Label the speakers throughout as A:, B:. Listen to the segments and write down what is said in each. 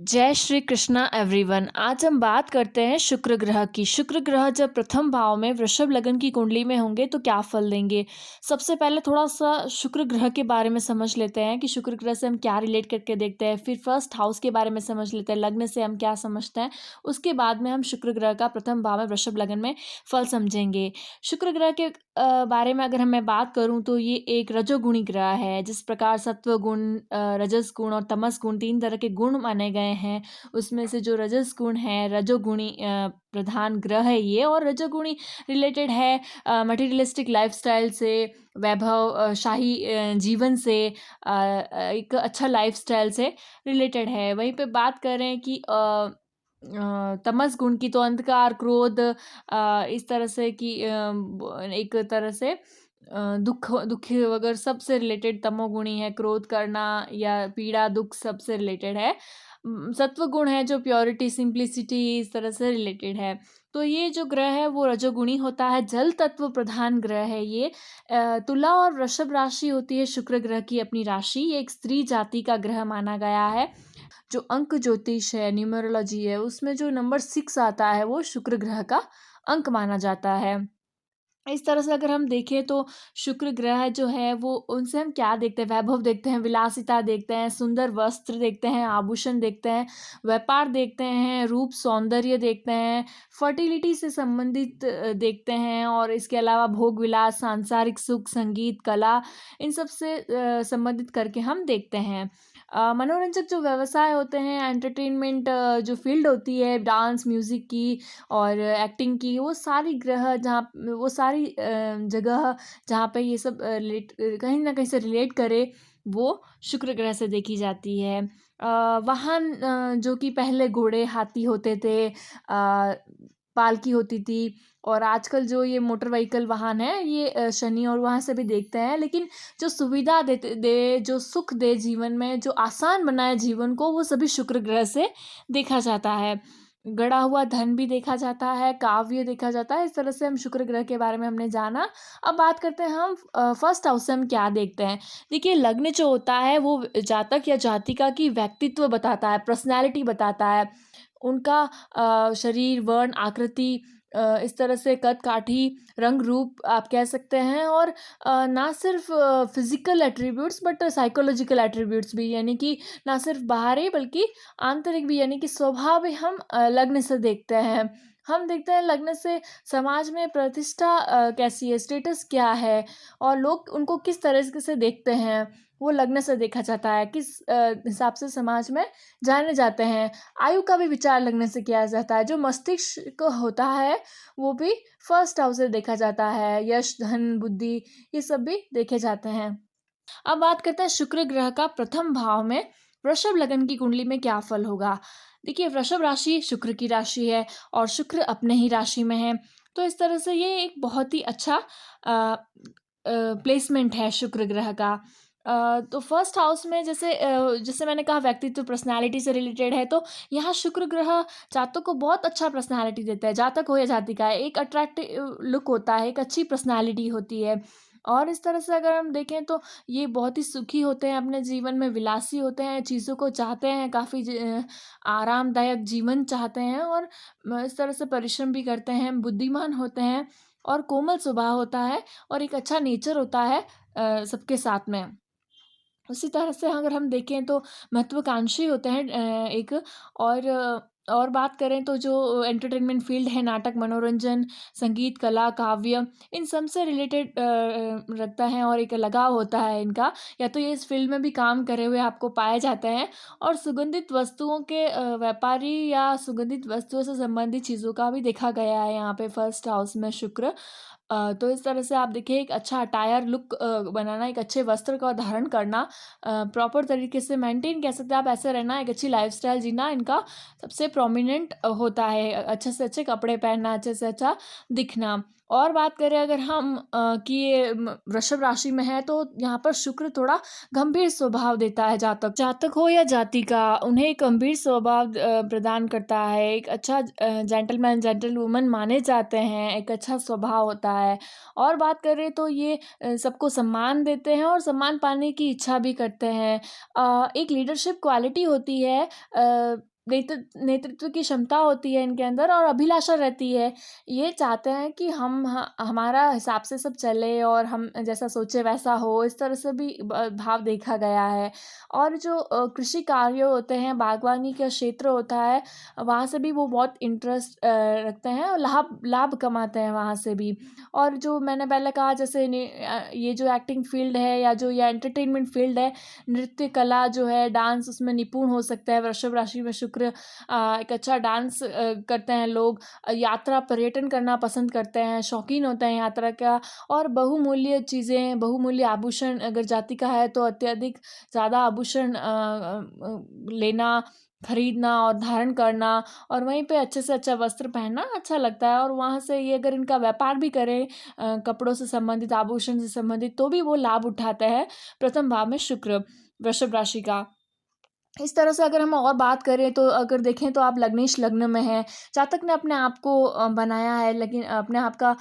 A: जय श्री कृष्णा एवरीवन। आज हम बात करते हैं शुक्र ग्रह की। शुक्र ग्रह जब प्रथम भाव में वृषभ लगन की कुंडली में होंगे तो क्या फल देंगे। सबसे पहले थोड़ा सा शुक्र ग्रह के बारे में समझ लेते हैं कि शुक्र ग्रह से हम क्या रिलेट करके देखते हैं। फिर फर्स्ट हाउस के बारे में समझ लेते हैं, लग्न से हम क्या समझते हैं। उसके बाद में हम शुक्र ग्रह का प्रथम भाव में वृषभ लगन में फल समझेंगे। शुक्र ग्रह के बारे में अगर मैं बात करूं तो ये एक रजोगुणी ग्रह है। जिस प्रकार सत्व गुण, रजस गुण और तमस गुण 3 तरह के गुण माने गए हैं, उसमें से जो रजस गुण है, रजोगुणी प्रधान ग्रह है ये। और रजोगुणी रिलेटेड है मटेरियलिस्टिक लाइफस्टाइल से, वैभव शाही जीवन से, एक अच्छा लाइफस्टाइल से रिलेटेड है। वहीं पे बात करें कि तमस गुण की तो अंधकार, क्रोध, इस तरह से कि एक तरह से दुख वगैरह सबसे रिलेटेड तमोगुणी है। क्रोध करना या पीड़ा, दुख सबसे रिलेटेड है। सत्व गुण है जो प्योरिटी, सिंप्लिसिटी, इस तरह से रिलेटेड है। तो ये जो ग्रह है वो रजोगुणी होता है, जल तत्व प्रधान ग्रह है ये। तुला और वृषभ राशि होती है शुक्र ग्रह की अपनी राशि। ये एक स्त्री जाति का ग्रह माना गया है। जो अंक ज्योतिष है, न्यूमरोलॉजी है, उसमें जो नंबर 6 आता है वो शुक्र ग्रह का अंक माना जाता है। इस तरह से अगर हम देखें तो शुक्र ग्रह जो है वो, उनसे हम क्या देखते हैं, वैभव देखते हैं, विलासिता देखते हैं, सुंदर वस्त्र देखते हैं, आभूषण देखते हैं, व्यापार देखते हैं, रूप सौंदर्य देखते हैं, फर्टिलिटी से संबंधित देखते हैं। और इसके अलावा भोग विलास, सांसारिक सुख, संगीत, कला, इन सब से संबंधित करके हम देखते हैं। मनोरंजक जो व्यवसाय होते हैं, एंटरटेनमेंट जो फील्ड होती है, डांस, म्यूज़िक की और एक्टिंग की, वो सारी ग्रह जहाँ, वो सारी जगह जहाँ पे ये सब रिलेट, कहीं ना कहीं से रिलेट करे, वो शुक्र ग्रह से देखी जाती है। वाहन, जो कि पहले घोड़े, हाथी होते थे, पालकी होती थी, और आजकल जो ये मोटर व्हीकल वाहन है ये शनि और वहाँ से भी देखते हैं। लेकिन जो सुविधा दे, जो सुख दे जीवन में, जो आसान बनाए जीवन को, वो सभी शुक्र ग्रह से देखा जाता है। गड़ा हुआ धन भी देखा जाता है, काव्य देखा जाता है। इस तरह से हम शुक्र ग्रह के बारे में हमने जाना। अब बात करते हैं हम फर्स्ट हाउस से हम क्या देखते हैं। देखिए, लग्न जो होता है वो जातक या जातिका की व्यक्तित्व बताता है, पर्सनैलिटी बताता है। उनका शरीर, वर्ण, आकृति, इस तरह से कद काठी, रंग रूप आप कह सकते हैं। और ना सिर्फ physical attributes but psychological attributes भी, यानी कि ना सिर्फ बाहरी बल्कि आंतरिक भी, यानी कि स्वभाव भी हम लग्न से देखते हैं। हम देखते हैं लग्न से समाज में प्रतिष्ठा कैसी है, स्टेटस क्या है, और लोग उनको किस तरह से देखते हैं, वो लग्न से देखा जाता है। किस हिसाब से समाज में जाने जाते हैं। आयु का भी विचार लग्न से किया जाता है। जो मस्तिष्क होता है वो भी फर्स्ट हाउस से देखा जाता है। यश, धन, बुद्धि, ये सब भी देखे जाते हैं। अब बात करते हैं शुक्र ग्रह का प्रथम भाव में वृषभ लगन की कुंडली में क्या फल होगा। देखिए, वृषभ राशि शुक्र की राशि है और शुक्र अपने ही राशि में है। तो इस तरह से ये एक बहुत ही अच्छा प्लेसमेंट है शुक्र ग्रह का। तो फर्स्ट हाउस में जैसे मैंने कहा व्यक्तित्व, पर्सनालिटी से रिलेटेड है, तो यहाँ शुक्र ग्रह जातक को बहुत अच्छा पर्सनालिटी देता है। जातक हो या जातिका है, एक अट्रैक्टिव लुक होता है, एक अच्छी पर्सनालिटी होती है। और इस तरह से अगर हम देखें तो ये बहुत ही सुखी होते हैं, अपने जीवन में विलासी होते हैं, चीज़ों को चाहते हैं, काफ़ी आरामदायक जीवन चाहते हैं। और इस तरह से परिश्रम भी करते हैं, बुद्धिमान होते हैं, और कोमल स्वभाव होता है, और एक अच्छा नेचर होता है सबके साथ में। उसी तरह से अगर हम देखें तो महत्वाकांक्षी होते हैं एक। और बात करें तो जो एंटरटेनमेंट फील्ड है, नाटक, मनोरंजन, संगीत, कला, काव्य, इन सब से रिलेटेड रखता है, और एक लगाव होता है इनका। या तो ये इस फील्ड में भी काम करे हुए आपको पाए जाते हैं। और सुगंधित वस्तुओं के व्यापारी या सुगंधित वस्तुओं से संबंधित चीज़ों का भी देखा गया है यहाँ पे फर्स्ट हाउस में शुक्र। तो इस तरह से आप देखिए, एक अच्छा अटायर लुक बनाना, एक अच्छे वस्त्र का धारण करना, प्रॉपर तरीके से मेंटेन कह सकते हैं आप, ऐसे रहना, एक अच्छी लाइफस्टाइल जीना, इनका सबसे प्रोमिनेंट होता है। अच्छे से अच्छे कपड़े पहनना, अच्छे से अच्छा दिखना। और बात करें अगर हम कि ये वृषभ राशि में है, तो यहाँ पर शुक्र थोड़ा गंभीर स्वभाव देता है। जातक जातक हो या जातिका, उन्हें एक गंभीर स्वभाव प्रदान करता है। एक अच्छा जेंटलमैन, जेंटलवुमन माने जाते हैं, एक अच्छा स्वभाव होता है। और बात करें तो ये सबको सम्मान देते हैं और सम्मान पाने की इच्छा भी करते हैं। एक लीडरशिप क्वालिटी होती है नेतृत्व की क्षमता होती है इनके अंदर और अभिलाषा रहती है। ये चाहते हैं कि हम हमारा हिसाब से सब चले और हम जैसा सोचे वैसा हो, इस तरह से भी भाव देखा गया है। और जो कृषि कार्य होते हैं, बागवानी का क्षेत्र होता है, वहाँ से भी वो बहुत इंटरेस्ट रखते हैं और लाभ लाभ कमाते हैं वहाँ से भी। और जो मैंने पहले कहा जैसे ये जो एक्टिंग फ़ील्ड है या जो ये एंटरटेनमेंट फ़ील्ड है, नृत्य कला जो है, डांस उसमें निपुण हो सकता है। वृषभ राशि में शुक्र एक अच्छा डांस करते हैं लोग। यात्रा पर्यटन करना पसंद करते हैं, शौकीन होते हैं यात्रा का। और बहुमूल्य चीज़ें, बहुमूल्य आभूषण अगर जाति का है तो अत्यधिक ज़्यादा आभूषण लेना, खरीदना और धारण करना और वहीं पे अच्छे से अच्छा वस्त्र पहनना अच्छा लगता है। और वहाँ से ये अगर इनका व्यापार भी करें कपड़ों से संबंधित, आभूषण से संबंधित, तो भी वो लाभ उठाते हैं प्रथम भाव में शुक्र, वृषभ राशि का। इस तरह से अगर हम और बात करें तो अगर देखें तो आप लग्नेश लग्न में हैं, जातक ने अपने आप को बनाया है, लेकिन अपने आप का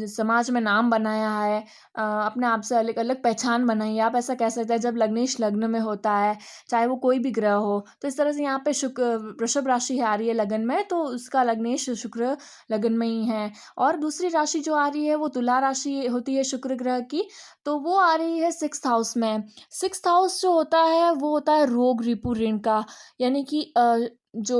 A: समाज में नाम बनाया है, अपने आप से अलग अलग पहचान बनाई है, आप ऐसा कह सकते हैं जब लग्नेश लग्न में होता है, चाहे वो कोई भी ग्रह हो। तो इस तरह से यहाँ पे शुक्र वृषभ राशि आ रही है लगन में, तो उसका लग्नेश शुक्र लगन में ही है। और दूसरी राशि जो आ रही है वो तुला राशि होती है शुक्र ग्रह की, तो वो आ रही है सिक्स्थ हाउस में। सिक्स्थ हाउस जो होता है वो होता है रोग रिपु ऋण का, यानी कि जो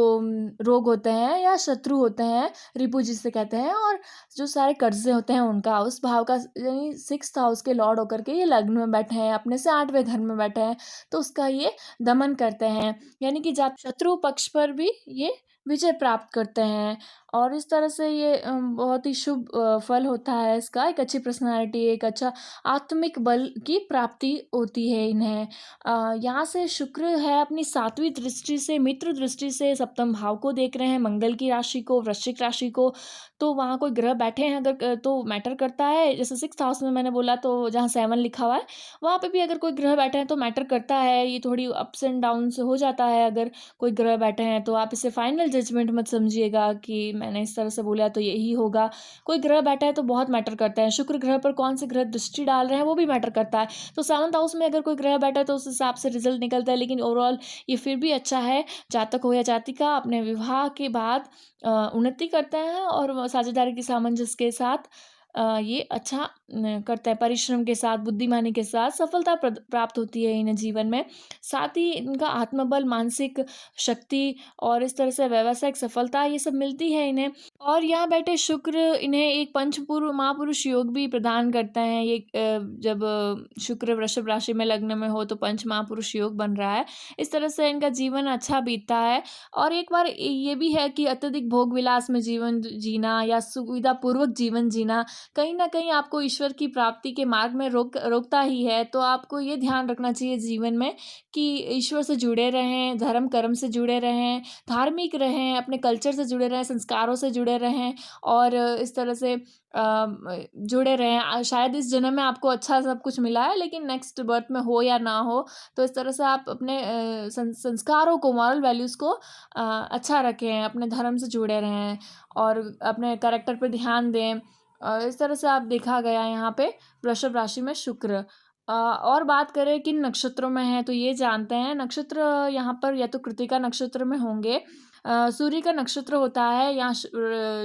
A: रोग होते हैं या शत्रु होते हैं, रिपु जिसे कहते हैं, और जो सारे कर्जे होते हैं उनका, उस भाव का, यानी सिक्स्थ हाउस के लॉर्ड होकर के ये लग्न में बैठे हैं, अपने से 8वें घर में बैठे हैं, तो उसका ये दमन करते हैं, यानी कि शत्रु पक्ष पर भी ये विजय प्राप्त करते हैं। और इस तरह से ये बहुत ही शुभ फल होता है इसका। एक अच्छी पर्सनालिटी, एक अच्छा आत्मिक बल की प्राप्ति होती है इन्हें। यहाँ से शुक्र है अपनी 7वीं दृष्टि से, मित्र दृष्टि से सप्तम भाव को देख रहे हैं, मंगल की राशि को, वृश्चिक राशि को। तो वहाँ कोई ग्रह बैठे हैं अगर तो मैटर करता है। जैसे सिक्स्थ हाउस में मैंने बोला, तो जहाँ 7 लिखा हुआ है वहाँ पे भी अगर कोई ग्रह बैठे हैं तो मैटर करता है। ये थोड़ी अप्स एंड डाउन्स हो जाता है अगर कोई ग्रह बैठे हैं, तो आप इसे फाइनल जजमेंट मत समझिएगा कि मैंने इस तरह से बोला तो यही होगा। कोई ग्रह बैठा है तो बहुत मैटर करता है। शुक्र ग्रह पर कौन से ग्रह दृष्टि डाल रहे हैं वो भी मैटर करता है। तो 7th हाउस में अगर कोई ग्रह बैठा है तो उस हिसाब से रिजल्ट निकलता है, लेकिन ओवरऑल ये फिर भी अच्छा है। जातक हो या जातिका अपने विवाह के बाद उन्नति करते हैं और वो साझेदारी के सामंजस्य के साथ ये अच्छा करते हैं, परिश्रम के साथ, बुद्धिमानी के साथ सफलता प्राप्त होती है इन्हें जीवन में। साथ ही इनका आत्मबल, मानसिक शक्ति और इस तरह से व्यावसायिक सफलता ये सब मिलती है इन्हें। और यहाँ बैठे शुक्र इन्हें एक पंचपुरु महापुरुष योग भी प्रदान करते हैं। ये जब शुक्र वृषभ राशि में लग्न में हो तो पंच महापुरुष योग बन रहा है। इस तरह से इनका जीवन अच्छा बीतता है। और एक बार ये भी है कि अत्यधिक भोग विलास में जीवन जीना या सुविधापूर्वक जीवन जीना कहीं न कहीं आपको ईश्वर की प्राप्ति के मार्ग में रोकता ही है। तो आपको ये ध्यान रखना चाहिए जीवन में कि ईश्वर से जुड़े रहें, धर्म कर्म से जुड़े रहें, धार्मिक रहें, अपने कल्चर से जुड़े रहें, संस्कारों से जुड़े रहें और इस तरह से जुड़े रहें। शायद इस जन्म में आपको अच्छा सब कुछ मिला है, लेकिन नेक्स्ट बर्थ में हो या ना हो, तो इस तरह से आप अपने संस्कारों को, मॉरल वैल्यूज़ को अच्छा रखें, अपने धर्म से जुड़े रहें और अपने कैरेक्टर पे ध्यान दें। इस तरह से आप देखा गया यहाँ पे वृषभ राशि में शुक्र। और बात करें किन नक्षत्रों में है तो ये जानते हैं। नक्षत्र यहाँ पर या तो कृत्तिका नक्षत्र में होंगे। सूर्य का नक्षत्र होता है, यहाँ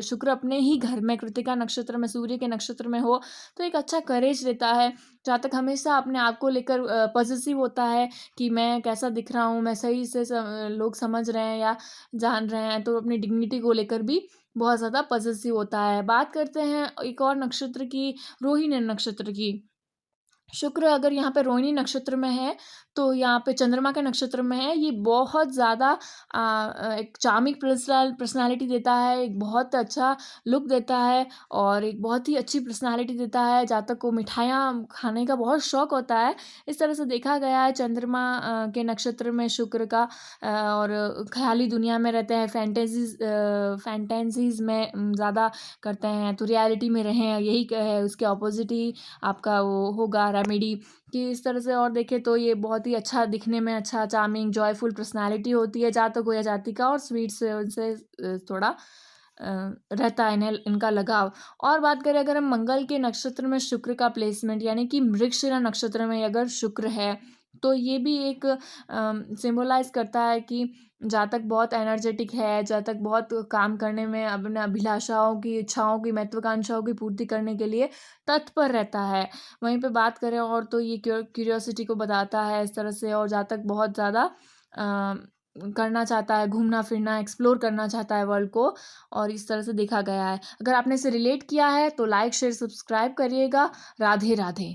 A: शुक्र अपने ही घर में कृत्तिका नक्षत्र में, सूर्य के नक्षत्र में हो तो एक अच्छा करेज देता है। जहाँ तक हमेशा अपने आप को लेकर पॉजिटिव होता है कि मैं कैसा दिख रहा हूँ, मैं सही से लोग समझ रहे हैं या जान रहे हैं, तो अपनी डिग्निटी को लेकर भी बहुत ज़्यादा पॉजिटिव होता है। बात करते हैं एक और नक्षत्र की, रोहिणी नक्षत्र की। शुक्र अगर यहाँ पे रोहिणी नक्षत्र में है तो यहाँ पे चंद्रमा के नक्षत्र में है, ये बहुत ज़्यादा एक चार्मिंग पर्सनालिटी देता है, एक बहुत अच्छा लुक देता है और एक बहुत ही अच्छी पर्सनालिटी देता है। जातक को मिठाइयाँ खाने का बहुत शौक होता है। इस तरह से देखा गया है चंद्रमा के नक्षत्र में शुक्र का। और ख़याली दुनिया में रहते हैं, फैंटेसीज़ में ज़्यादा करते हैं, तो रियलिटी में रहें, यही है उसके ऑपोजिट ही आपका वो होगा रेमेडी। कि इस तरह से और देखें तो ये बहुत ही अच्छा दिखने में, अच्छा चार्मिंग जॉयफुल पर्सनालिटी होती है, जातक हो या जातिका, और स्वीट से उनसे थोड़ा रहता है इन्हें, इनका लगाव। और बात करें अगर हम मंगल के नक्षत्र में शुक्र का प्लेसमेंट, यानी कि मृगशिरा नक्षत्र में अगर शुक्र है तो ये भी एक सिम्बोलाइज़ करता है कि जातक बहुत एनर्जेटिक है, जातक बहुत काम करने में अपने अभिलाषाओं की, इच्छाओं की, महत्वाकांक्षाओं की पूर्ति करने के लिए तत्पर रहता है। वहीं पे बात करें और तो ये क्यूरियोसिटी को बताता है इस तरह से, और जातक बहुत ज़्यादा करना चाहता है, घूमना-फिरना, एक्सप्लोर करना चाहता है वर्ल्ड को, और इस तरह से देखा गया है। अगर आपने इसे रिलेट किया है तो लाइक, शेयर, सब्सक्राइब करिएगा। राधे, राधे।